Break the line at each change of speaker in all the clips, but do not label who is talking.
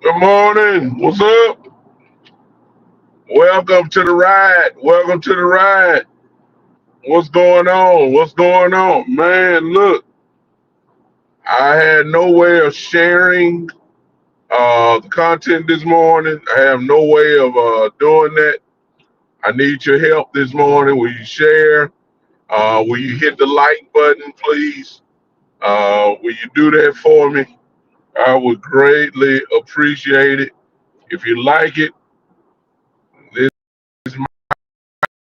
Good morning. What's up? Welcome to the ride. Welcome to the ride. What's going on? What's going on? Man, look, I had no way of sharing the content this morning. I have no way of doing that. I need your help this morning. Will you share? Will you hit the like button, please? Will you do that for me? I would greatly appreciate it. If you like it, this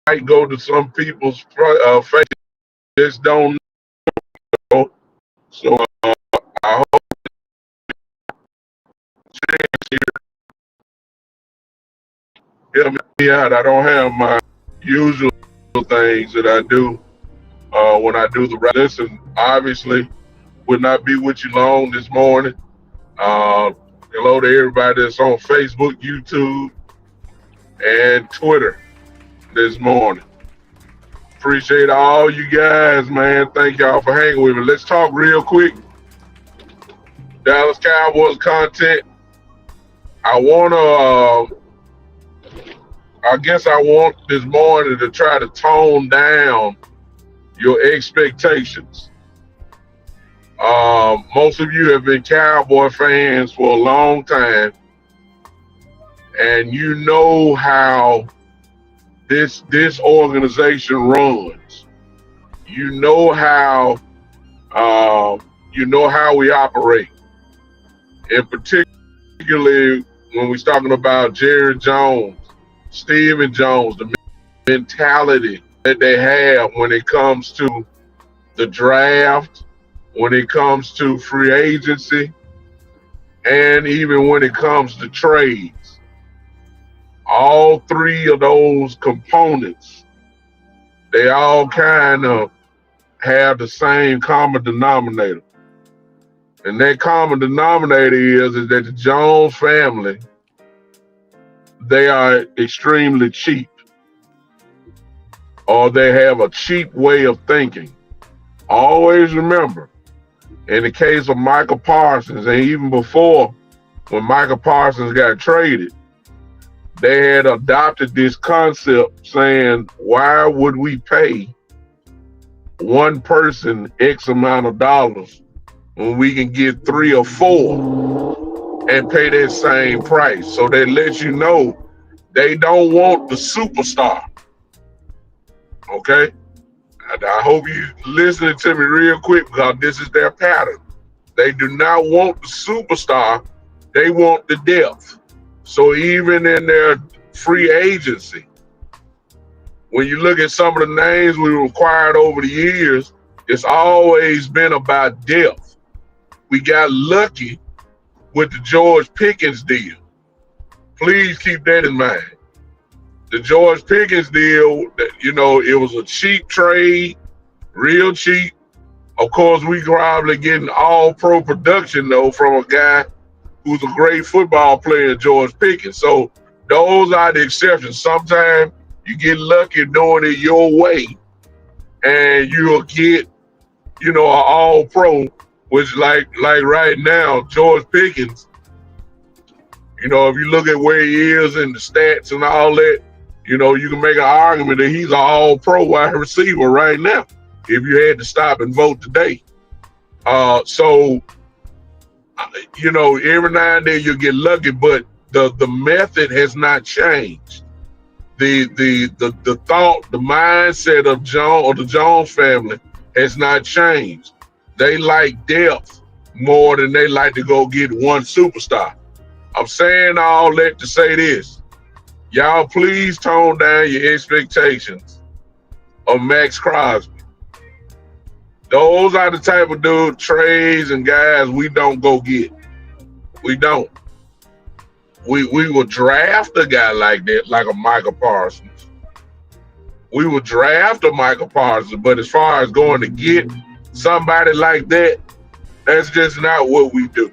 might go to some people's face. Just don't know. So I hope you help me out. I don't have my usual things that I do when I do the listen. Obviously, would not be with you long this morning. Uh, Hello to everybody that's on Facebook, YouTube, and Twitter this morning. Appreciate all you guys, man. Thank y'all for hanging with me. Let's talk real quick. Dallas Cowboys content. I want to. I guess I want this morning to try to tone down your expectations. Most of you have been Cowboy fans for a long time, and you know how this organization runs. You know how we operate, and particularly when we're talking about Jerry Jones, Stephen Jones, the mentality that they have when it comes to the draft, when it comes to free agency, and even when it comes to trades. All three of those components, they all kind of have the same common denominator. And that common denominator is that the Jones family, they are extremely cheap, or they have a cheap way of thinking. Always remember, in the case of Michael Parsons, and even before when Michael Parsons got traded, they had adopted this concept saying, why would we pay one person X amount of dollars when we can get 3 or 4 and pay that same price? So they let you know they don't want the superstar. Okay? I hope you listening to me real quick, because this is their pattern. They do not want the superstar, they want the depth. So even in their free agency, when you look at some of the names we acquired over the years, it's always been about depth. We got lucky with the George Pickens deal. Please keep that in mind. The George Pickens deal, it was a cheap trade, real cheap. Of course, we probably getting all pro production though from a guy who's a great football player, George Pickens. So those are the exceptions. Sometimes you get lucky doing it your way, and you'll get, an all pro, which like right now, George Pickens, if you look at where he is and the stats and all that, you can make an argument that he's an all pro wide receiver right now, if you had to stop and vote today. So every now and then you get lucky, but the method has not changed. The thought, the mindset of the Jones family has not changed. They like depth more than they like to go get one superstar. I'm saying all that to say this. Y'all please tone down your expectations of Max Crosby. Those are the type of trades and guys we don't go get. We don't. We will draft a guy like that, like a Michael Parsons. We will draft a Michael Parsons, but as far as going to get somebody like that, that's just not what we do.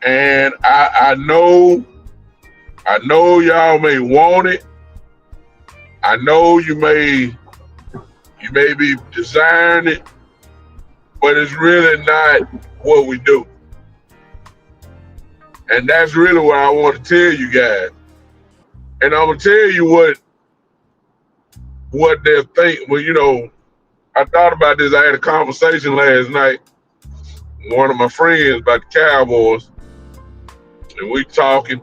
And I know y'all may want it. I know you may be desiring it, but it's really not what we do. And that's really what I want to tell you guys. And I'm gonna tell you what they're thinking. Well, I thought about this. I had a conversation last night with one of my friends about the Cowboys, and we talking,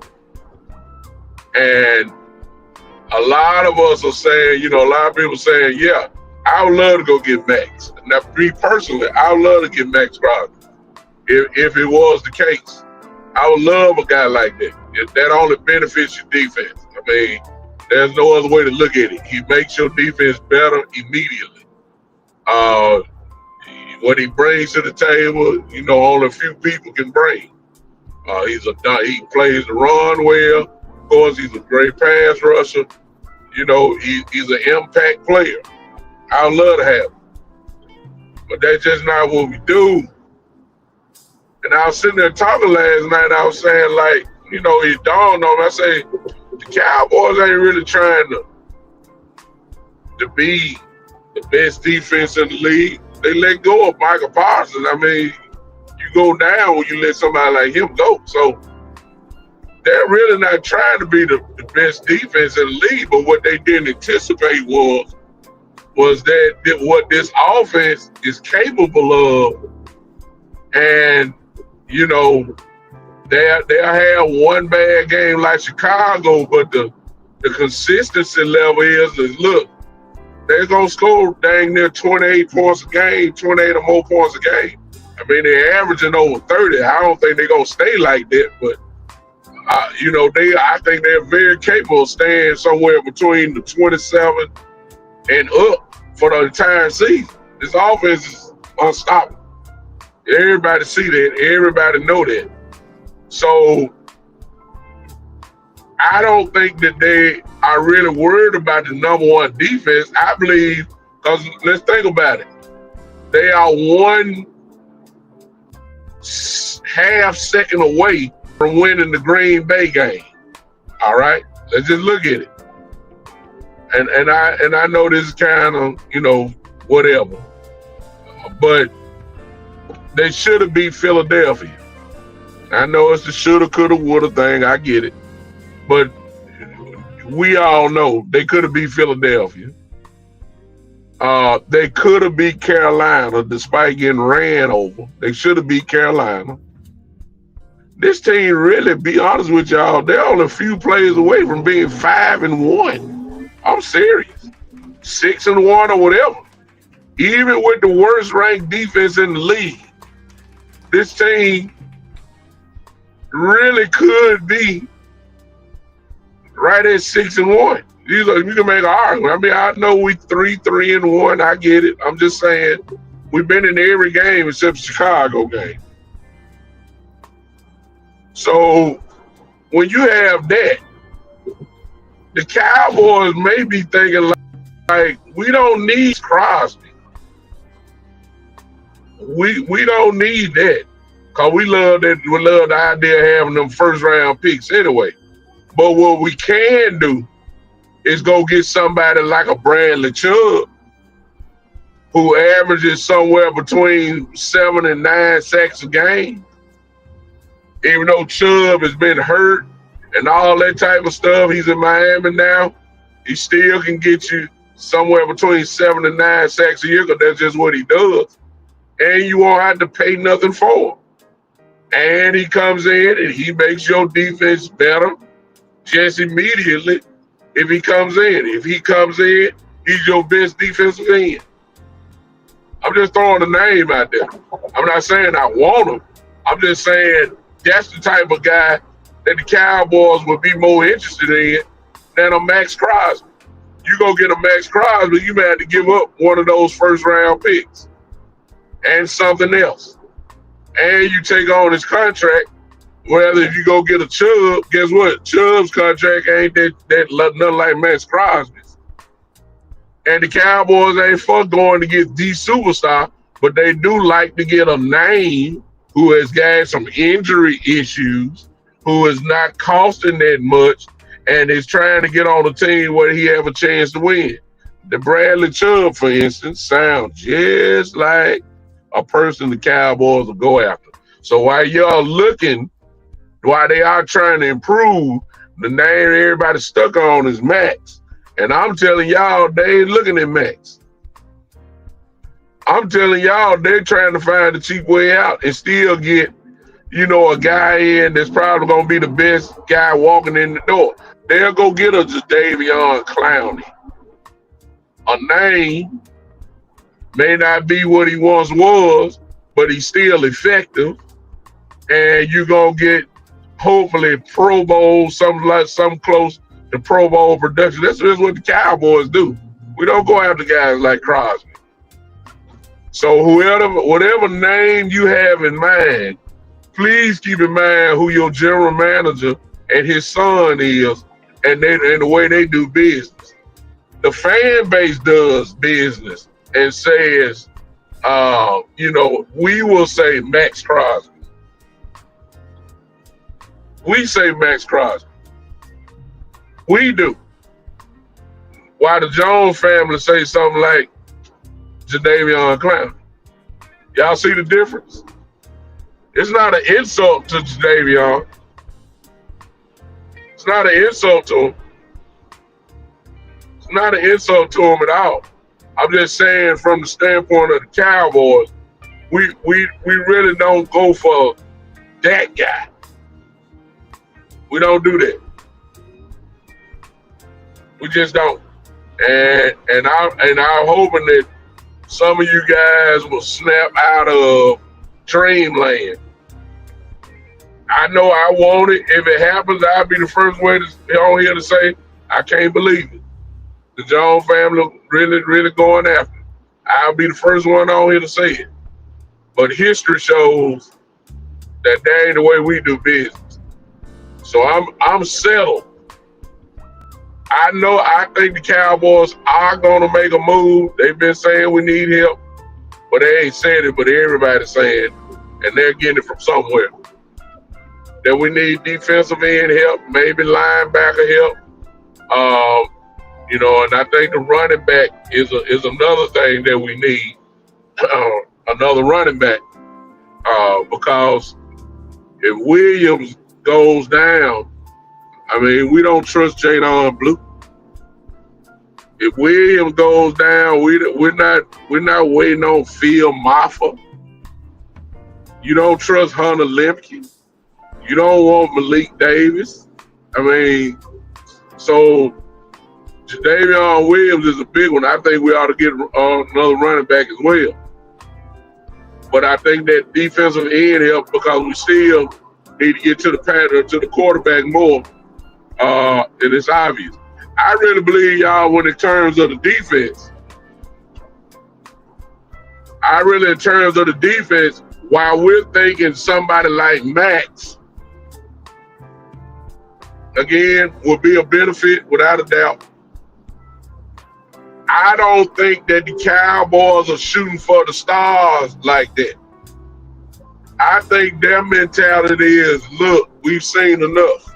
and a lot of us are saying, a lot of people saying, yeah, I would love to go get Max. Now, me personally, I would love to get Max Crosby. If it was the case, I would love a guy like that. If that only benefits your defense. I mean, there's no other way to look at it. He makes your defense better immediately. What he brings to the table, only a few people can bring. He plays the run well. Of course, he's a great pass rusher. He's an impact player. I would love to have him. But that's just not what we do. And I was sitting there talking last night, I was saying, like, it dawned on me. I say, the Cowboys ain't really trying to be the best defense in the league. They let go of Michael Parsons. I mean, you go down when you let somebody like him go. So they're really not trying to be the best defense in the league, but what they didn't anticipate was that what this offense is capable of, and you know they'll have one bad game like Chicago, but the consistency level is look, they're gonna score dang near 28 points a game, 28 or more points a game. I mean, they're averaging over 30. I don't think they're gonna stay like that, but I think they're very capable of staying somewhere between the 27 and up for the entire season. This offense is unstoppable. Everybody see that. Everybody know that. So I don't think that they are really worried about the number one defense. I believe, because let's think about it. They are one half second away from winning the Green Bay game. All right, let's just look at it. And I know this is kind of whatever, but they should have beat Philadelphia. I know it's the shoulda, coulda, woulda thing. I get it, but we all know they could have beat Philadelphia. They could have beat Carolina despite getting ran over. They should have beat Carolina. This team, really, be honest with y'all, they're only a few plays away from being 5-1. I'm serious. 6-1 or whatever. Even with the worst ranked defense in the league, this team really could be right at 6-1. You can make an argument. I mean, I know we 3-1. I get it. I'm just saying we've been in every game except the Chicago game. So when you have that, the Cowboys may be thinking like we don't need Crosby. We don't need that, because we love the idea of having them first round picks anyway. But what we can do is go get somebody like a Bradley Chubb, who averages somewhere between 7 and 9 sacks a game. Even though Chubb has been hurt and all that type of stuff, he's in Miami now. He still can get you somewhere between 7 and 9 sacks a year, because that's just what he does. And you won't have to pay nothing for him. And he comes in and he makes your defense better just immediately if he comes in. If he comes in, he's your best defensive end. I'm just throwing a name out there. I'm not saying I want him. I'm just saying that's the type of guy that the Cowboys would be more interested in than a Max Crosby. You go get a Max Crosby, you may have to give up one of those first round picks and something else. And you take on his contract. Whether if you go get a Chubb, guess what? Chubb's contract ain't that nothing like Max Crosby's. And the Cowboys ain't fuck going to get the superstar, but they do like to get a name who has got some injury issues, who is not costing that much, and is trying to get on a team where he have a chance to win. The Bradley Chubb, for instance, sounds just like a person the Cowboys will go after. So while y'all looking, while they are trying to improve, the name everybody's stuck on is Max. And I'm telling y'all, they ain't looking at Max. I'm telling y'all, they're trying to find the cheap way out and still get, a guy in that's probably going to be the best guy walking in the door. They'll go get a Jadeveon Clowney. A name may not be what he once was, but he's still effective. And you're going to get, hopefully, Pro Bowl, something close to Pro Bowl production. That's just what the Cowboys do. We don't go after guys like Crosby. So whatever name you have in mind, please keep in mind who your general manager and his son is, and the way they do business. The fan base does business and says, we will say Max Crosby. We say Max Crosby. We do. Why the Jones family say something like Jadeveon Clowney? Y'all see the difference? It's not an insult to Jadeveon. It's not an insult to him. It's not an insult to him at all. I'm just saying from the standpoint of the Cowboys, we really don't go for that guy. We don't do that. We just don't. And I'm hoping that some of you guys will snap out of dreamland. I know I want it. If it happens, I'll be the first one on here to say, I can't believe it. The Jones family really, really going after it. I'll be the first one on here to say it. But history shows that ain't the way we do business. So I'm settled. I think the Cowboys are gonna make a move. They've been saying we need help, but they ain't said it, but everybody's saying, and they're getting it from somewhere, that we need defensive end help, maybe linebacker help. And I think the running back is another thing that we need. Another running back. Because if Williams goes down, I mean, we don't trust Jadon Blue. If Williams goes down, we're not waiting on Phil Maffa. You don't trust Hunter Lemke. You don't want Malik Davis. I mean, so Jadavion Williams is a big one. I think we ought to get another running back as well. But I think that defensive end help because we still need to get to the pattern, to the quarterback more. And it's obvious. I really believe, y'all, in terms of the defense, while we're thinking somebody like Max, again, will be a benefit without a doubt. I don't think that the Cowboys are shooting for the stars like that. I think their mentality is, look, we've seen enough.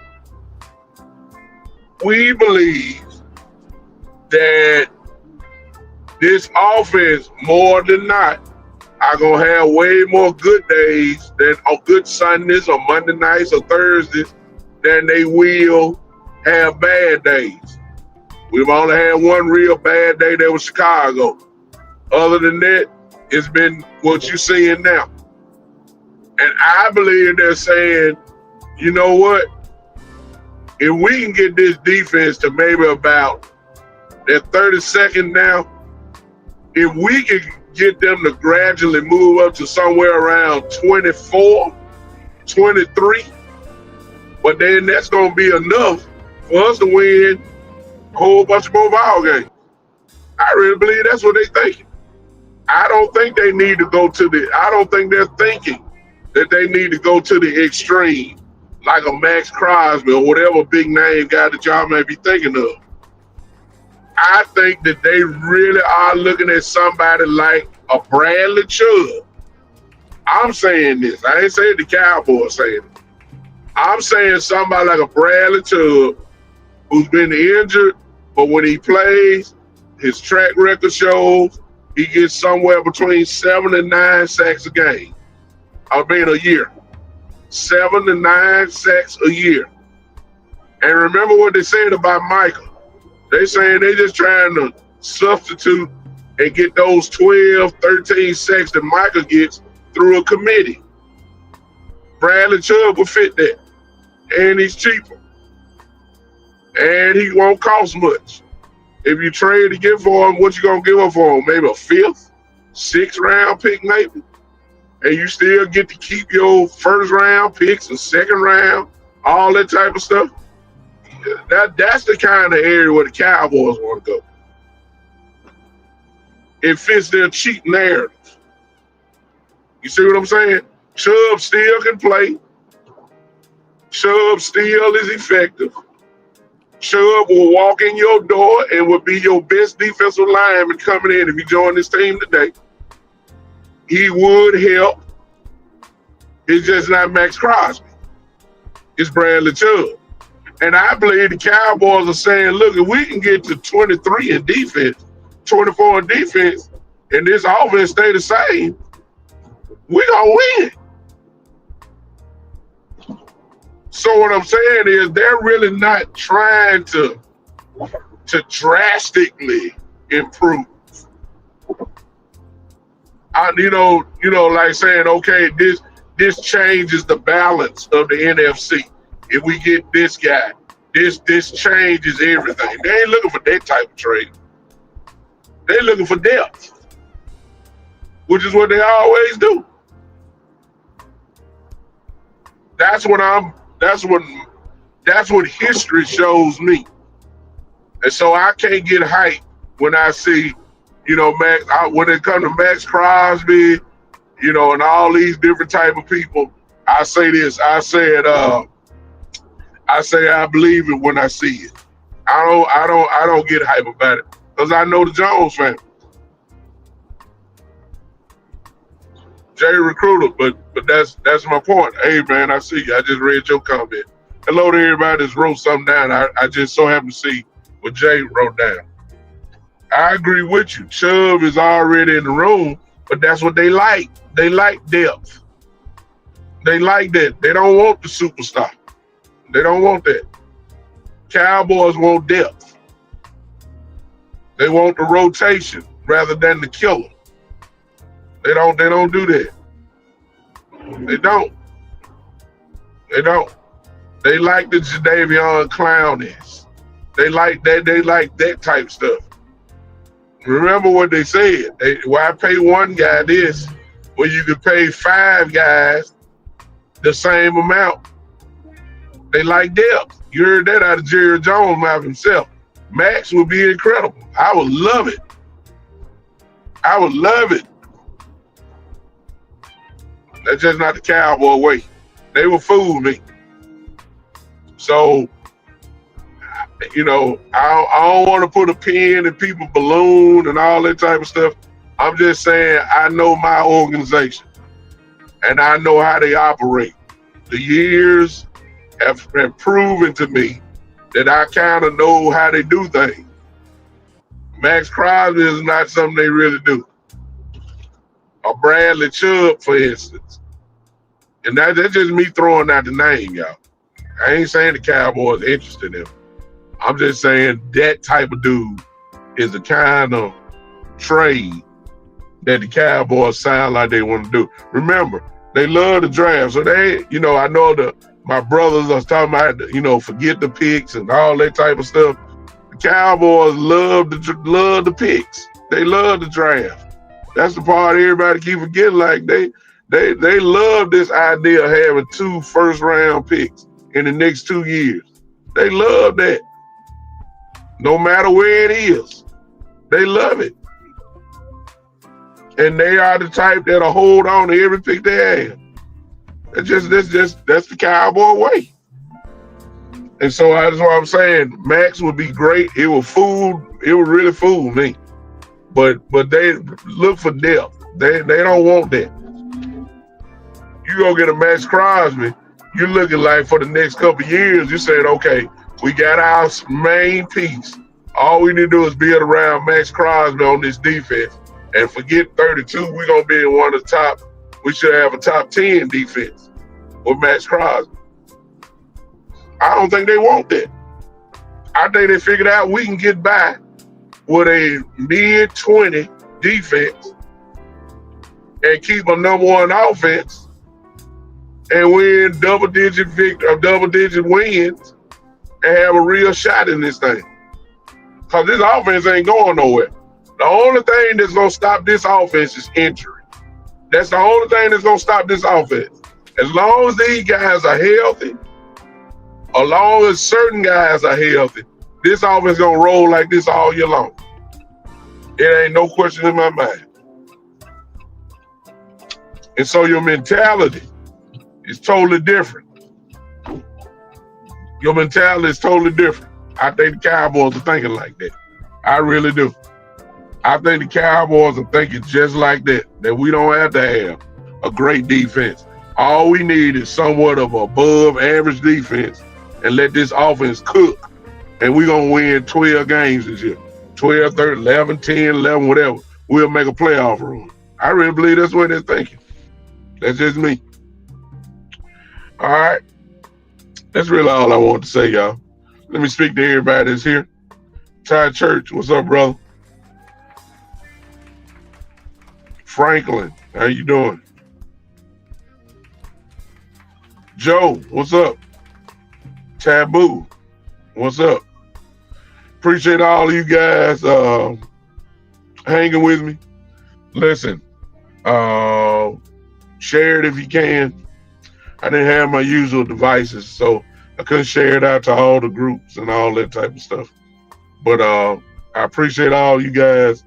We believe that this offense, more than not, are going to have way more good days than on good Sundays or Monday nights or Thursdays than they will have bad days. We've only had one real bad day, that was Chicago. Other than that, it's been what you're seeing now. And I believe they're saying, you know what? If we can get this defense to maybe about their 32nd now, if we can get them to gradually move up to somewhere around 24, 23, but then that's going to be enough for us to win a whole bunch of more ball games. I really believe that's what they're thinking. I don't think they need to go to I don't think they're thinking that they need to go to the extreme, like a Max Crosby or whatever big name guy that y'all may be thinking of. I think that they really are looking at somebody like a Bradley Chubb. I'm saying this. I ain't saying the Cowboys saying it. I'm saying somebody like a Bradley Chubb who's been injured, but when he plays, his track record shows he gets somewhere between 7 and 9 sacks a game. I mean, a year. 7 to 9 sacks a year. And remember what they said about Michael. They saying they just trying to substitute and get those 12, 13 sacks that Michael gets through a committee. Bradley Chubb will fit that. And he's cheaper. And he won't cost much. If you trade to get for him, what you gonna give up for him? Maybe a 5th, 6th round pick, maybe. And you still get to keep your first round picks and second round, all that type of stuff. That's the kind of area where the Cowboys want to go. It fits their cheap narrative. You see what I'm saying? Chubb still can play. Chubb still is effective. Chubb will walk in your door and will be your best defensive lineman coming in if you join this team today. He would help. It's just not Max Crosby. It's Bradley Chubb. And I believe the Cowboys are saying, look, if we can get to 23 in defense, 24 in defense, and this offense stay the same, we're going to win. So what I'm saying is they're really not trying to drastically improve. Like saying, okay, this changes the balance of the NFC. If we get this guy, this changes everything. They ain't looking for that type of trade. They're looking for depth, which is what they always do. That's what I'm. That's what history shows me. And so I can't get hyped when I see, Max. When it comes to Max Crosby, and all these different type of people, I say this. I say I believe it when I see it. I don't get hype about it because I know the Jones family, Jay Recruiter. But that's my point. Hey man, I see you. I just read your comment. Hello to everybody that's wrote something down. I just so happen to see what Jay wrote down. I agree with you. Chubb is already in the room, but that's what they like. They like depth. They like that. They don't want the superstar. They don't want that. Cowboys want depth. They want the rotation rather than the killer. They don't do that. They don't. They don't. They like the Jadeveon Clownies. They like that. They like that type stuff. Remember what they said. Why pay one guy this when you could pay 5 guys the same amount? They like depth. You heard that out of Jerry Jones' mouth himself. Max would be incredible. I would love it. I would love it. That's just not the Cowboy way. They will fool me. So, I don't want to put a pin in people's balloon and all that type of stuff. I'm just saying I know my organization and I know how they operate. The years have proven to me that I kind of know how they do things. Max Crosby is not something they really do. Or Bradley Chubb, for instance. And that's just me throwing out the name, y'all. I ain't saying the Cowboys are interested in him. I'm just saying that type of dude is the kind of trade that the Cowboys sound like they want to do. Remember, they love the draft. So they, I know my brothers are talking about, forget the picks and all that type of stuff. The Cowboys love the picks. They love the draft. That's the part everybody keep forgetting. Like they love this idea of having 2 first-round picks in the next 2 years. They love that. No matter where it is, they love it. And they are the type that'll hold on to every pick they have. That's the Cowboy way. And so that's what I'm saying. Max would be great. It would really fool me. But they look for depth. They don't want that. You go get a Max Crosby, you're looking like for the next couple of years, you said, okay, we got our main piece. All we need to do is build around Max Crosby on this defense. And forget 32, we're going to be in one of the top. We should have a top 10 defense with Max Crosby. I don't think they want that. I think they figured out we can get by with a mid-20 defense and keep a number 1 offense and win double-digit wins and have a real shot in this thing. Because this offense ain't going nowhere. The only thing that's going to stop this offense is injury. That's the only thing that's going to stop this offense. As long as these guys are healthy, as long as certain guys are healthy, this offense is going to roll like this all year long. It ain't no question in my mind. And so your mentality is totally different. Your mentality is totally different. I think the Cowboys are thinking like that. I really do. I think the Cowboys are thinking just like that we don't have to have a great defense. All we need is somewhat of above average defense and let this offense cook. And we're going to win 12 games this year. 12, 13, 11, 10, 11, whatever. We'll make a playoff run. I really believe that's what they're thinking. That's just me. All right. That's really all I want to say, y'all. Let me speak to everybody that's here. Ty Church, what's up, brother? Franklin, how you doing? Joe, what's up? Taboo, what's up? Appreciate all of you guys hanging with me. Listen, uh, share it if you can. I didn't have my usual devices, so I couldn't share it out to all the groups and all that type of stuff. But I appreciate all you guys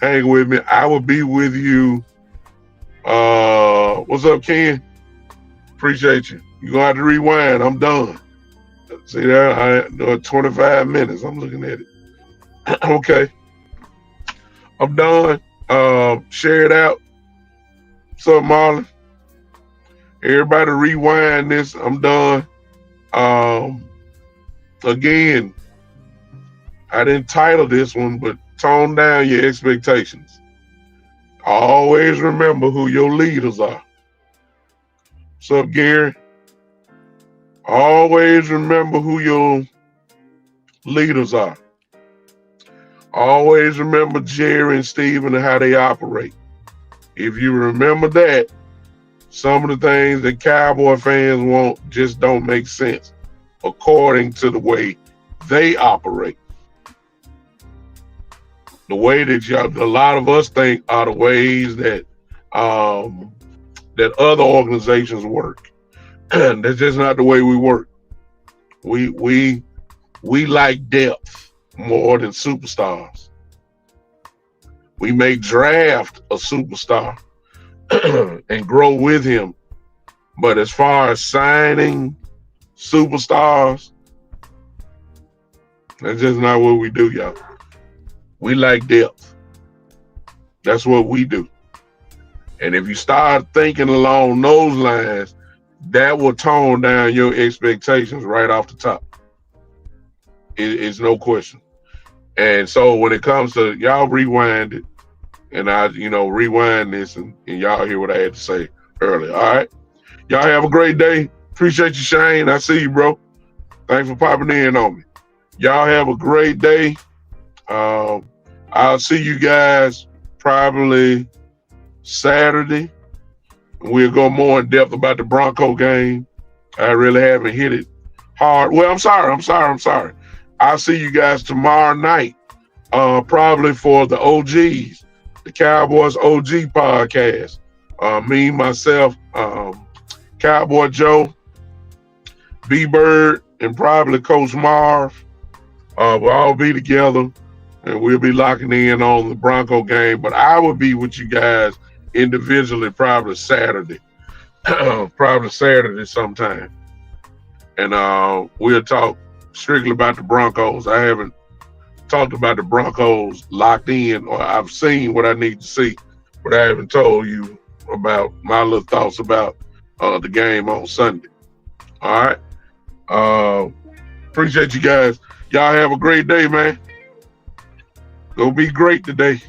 hanging with me. I will be with you. What's up, Ken? Appreciate you. You're gonna have to rewind. I'm done. See that? I 25 minutes. I'm looking at it. Okay. I'm done. Share it out. What's up, Marlon? Everybody rewind this. I'm done. Um, again, I didn't title this one, but tone down your expectations. Always remember who your leaders are. What's up, Gary? Always remember who your leaders are. Always remember Jerry and Steven and how they operate. If you remember that, some of the things that Cowboy fans want just don't make sense according to the way they operate. The way that a lot of us think are the ways that that other organizations work. That's just not the way we work. We like depth more than superstars. We may draft a superstar and grow with him. But as far as signing superstars, that's just not what we do, y'all. We like depth. That's what we do. And if you start thinking along those lines, that will tone down your expectations right off the top. It's no question. And so when it comes to y'all rewind it, and I, rewind this and y'all hear what I had to say earlier. All right. Y'all have a great day. Appreciate you, Shane. I see you, bro. Thanks for popping in on me. Y'all have a great day. I'll see you guys probably Saturday. We'll go more in depth about the Bronco game. I really haven't hit it hard. Well, I'm sorry. I'll see you guys tomorrow night, probably for the OGs, the Cowboys OG podcast. Me, myself, Cowboy Joe, B-Bird, and probably Coach Marv. We'll all be together, and we'll be locking in on the Bronco game. But I will be with you guys individually probably Saturday. Probably Saturday sometime. And we'll talk strictly about the Broncos. I haven't talked about the Broncos locked in, or I've seen what I need to see, but I haven't told you about my little thoughts about the game on Sunday. All right. Appreciate you guys. Y'all have a great day, man. Go be great today.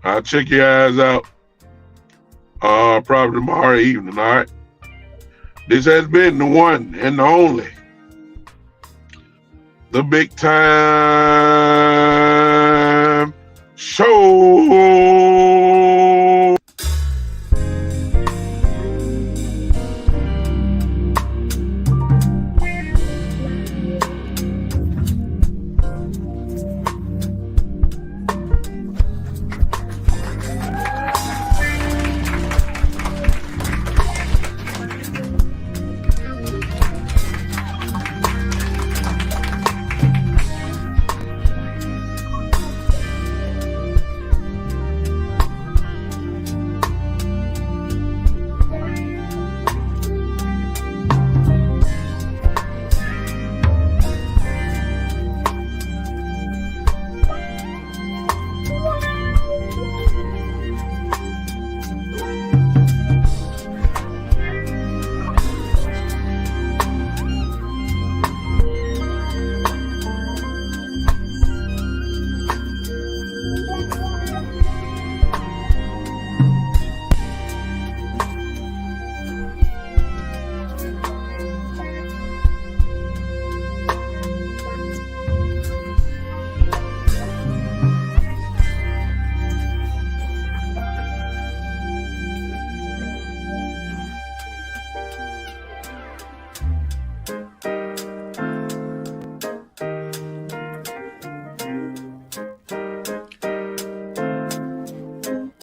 I'll check your eyes out probably tomorrow evening. All right. This has been the one and the only, the Big Time Show.